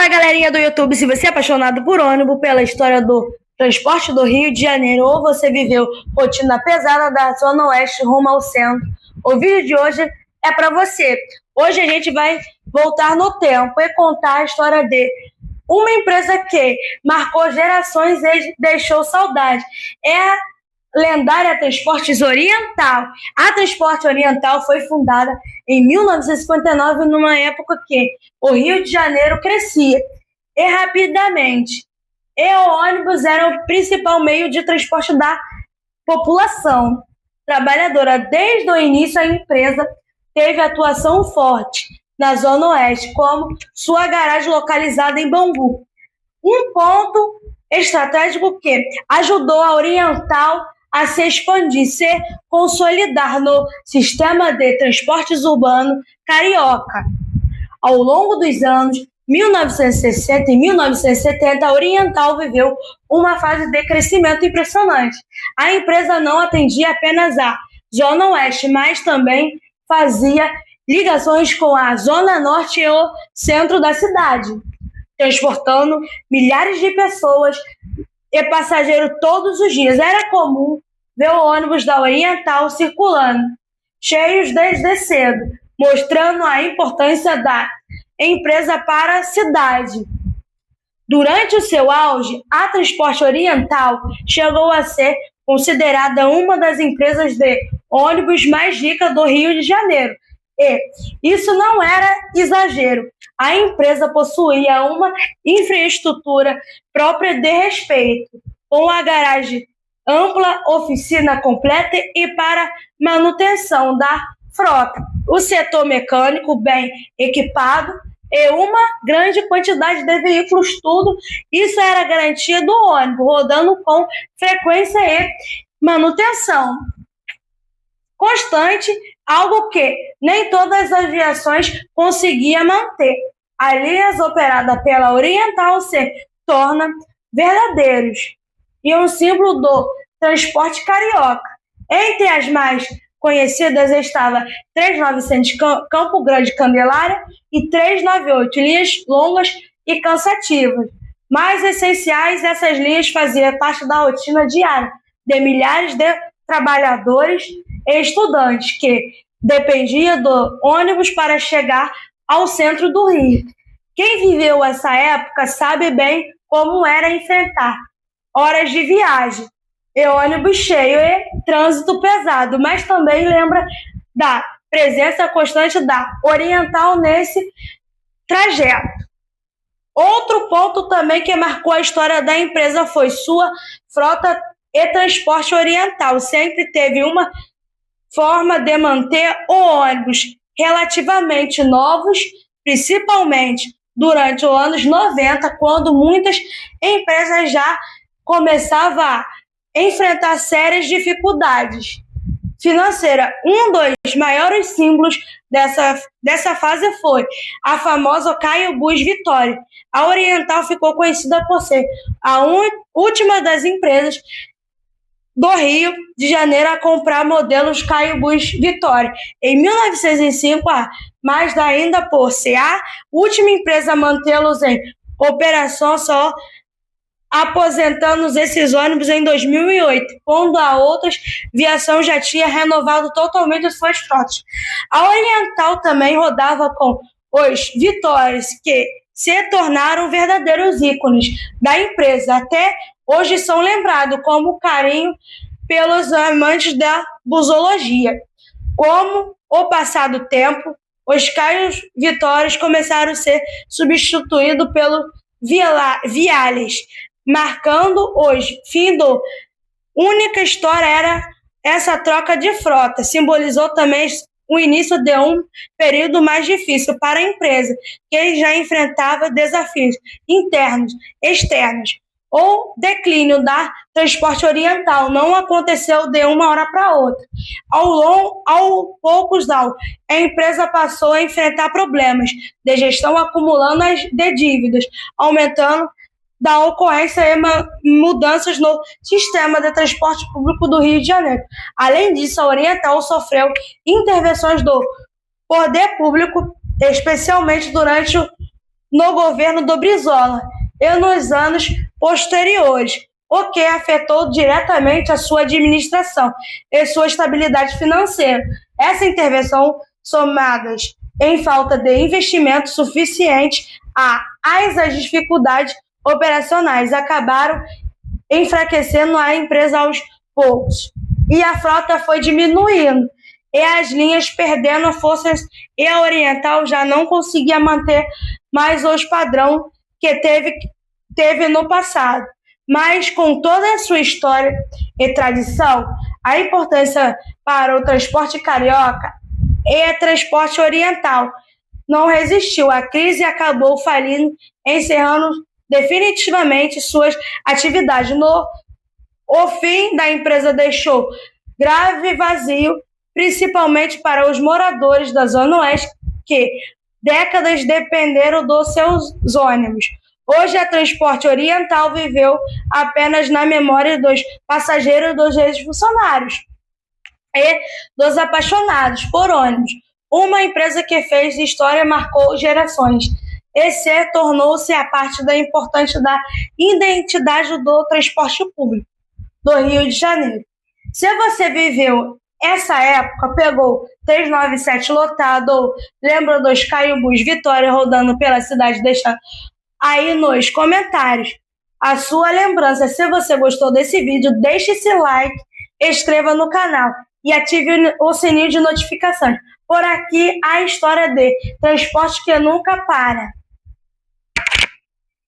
Fala, galerinha do YouTube, se você é apaixonado por ônibus, pela história do transporte do Rio de Janeiro, ou você viveu rotina pesada da Zona Oeste rumo ao centro, o vídeo de hoje é para você. Hoje a gente vai voltar no tempo e contar a história de uma empresa que marcou gerações e deixou saudade. É a lendária Transportes Oriental. A Transporte Oriental foi fundada em 1959, numa época que o Rio de Janeiro crescia e rapidamente. E o ônibus era o principal meio de transporte da população trabalhadora. Desde o início, a empresa teve atuação forte na Zona Oeste, como sua garagem localizada em Bangu. Um ponto estratégico que ajudou a Oriental a se expandir, se consolidar no sistema de transportes urbano carioca. Ao longo dos anos 1960 e 1970, a Oriental viveu uma fase de crescimento impressionante. A empresa não atendia apenas a Zona Oeste, mas também fazia ligações com a Zona Norte e o centro da cidade, transportando milhares de pessoas e passageiros todos os dias. Era comum ver o ônibus da Oriental circulando, cheios desde cedo, mostrando a importância da empresa para a cidade. Durante o seu auge, a Transporte Oriental chegou a ser considerada uma das empresas de ônibus mais ricas do Rio de Janeiro. E isso não era exagero. A empresa possuía uma infraestrutura própria de respeito, com a garagem ampla, oficina completa e para manutenção da frota, o setor mecânico bem equipado e uma grande quantidade de veículos, tudo isso era a garantia do ônibus, rodando com frequência e manutenção constante, algo que nem todas as aviações conseguiam manter. As linhas operadas pela Oriental se tornam verdadeiros e um símbolo do transporte carioca. Entre as mais conhecidas estava 397 Campo Grande Candelária e 398, linhas longas e cansativas. Mais essenciais, essas linhas faziam parte da rotina diária de milhares de trabalhadores e estudantes que dependiam do ônibus para chegar ao centro do Rio. Quem viveu essa época sabe bem como era enfrentar horas de viagem e ônibus cheio e trânsito pesado, mas também lembra da presença constante da Oriental nesse trajeto. Outro ponto também que marcou a história da empresa foi sua frota e Transporte Oriental. Sempre teve uma forma de manter o ônibus relativamente novos, principalmente durante os anos 90, quando muitas empresas já começavam a enfrentar sérias dificuldades financeiras. Um dos maiores símbolos dessa fase foi a famosa Caio Bus Vitória. A Oriental ficou conhecida por ser a última das empresas do Rio de Janeiro a comprar modelos Caio Bus Vitória. Em 1905, a Mazda, ainda por ser a última empresa a mantê-los em operação, só aposentando esses ônibus em 2008, quando a outras viação já tinha renovado totalmente as suas frotas. A Oriental também rodava com os Vitórias, que se tornaram verdadeiros ícones da empresa. Até hoje são lembrados como carinho pelos amantes da busologia. Com o passar do tempo, os Caios Vitórias começaram a ser substituídos pelo Viales, marcando hoje fim do única história era essa troca de frota. Simbolizou também o início de um período mais difícil para a empresa, que já enfrentava desafios internos, externos. O declínio da Transporte Oriental não aconteceu de uma hora para outra. Ao poucos, a empresa passou a enfrentar problemas de gestão, acumulando as dívidas, aumentando da ocorrência e mudanças no sistema de transporte público do Rio de Janeiro. Além disso, a Oriental sofreu intervenções do poder público, especialmente durante no governo do Brizola e nos anos posteriores, o que afetou diretamente a sua administração e sua estabilidade financeira. Essa intervenção, somadas em falta de investimento suficiente às dificuldades operacionais, acabaram enfraquecendo a empresa aos poucos. E a frota foi diminuindo, e as linhas perdendo forças, e a Oriental já não conseguia manter mais os padrão que teve no passado. Mas com toda a sua história e tradição, a importância para o transporte carioca e transporte oriental não resistiu. A crise acabou falindo, encerrando definitivamente suas atividades. O fim da empresa deixou grave vazio, principalmente para os moradores da Zona Oeste, que décadas dependeram dos seus ônibus. Hoje, a Transporte Oriental viveu apenas na memória dos passageiros, dos ex-funcionários e dos apaixonados por ônibus. Uma empresa que fez história, marcou gerações e tornou-se a parte da importante da identidade do transporte público do Rio de Janeiro. Se você viveu essa época, pegou 397 lotado, ou lembra dos Skybus Vitória rodando pela cidade, deixa aí nos comentários a sua lembrança. Se você gostou desse vídeo, deixe esse like, inscreva no canal e ative o sininho de notificações. Por aqui, a história de transporte que nunca para.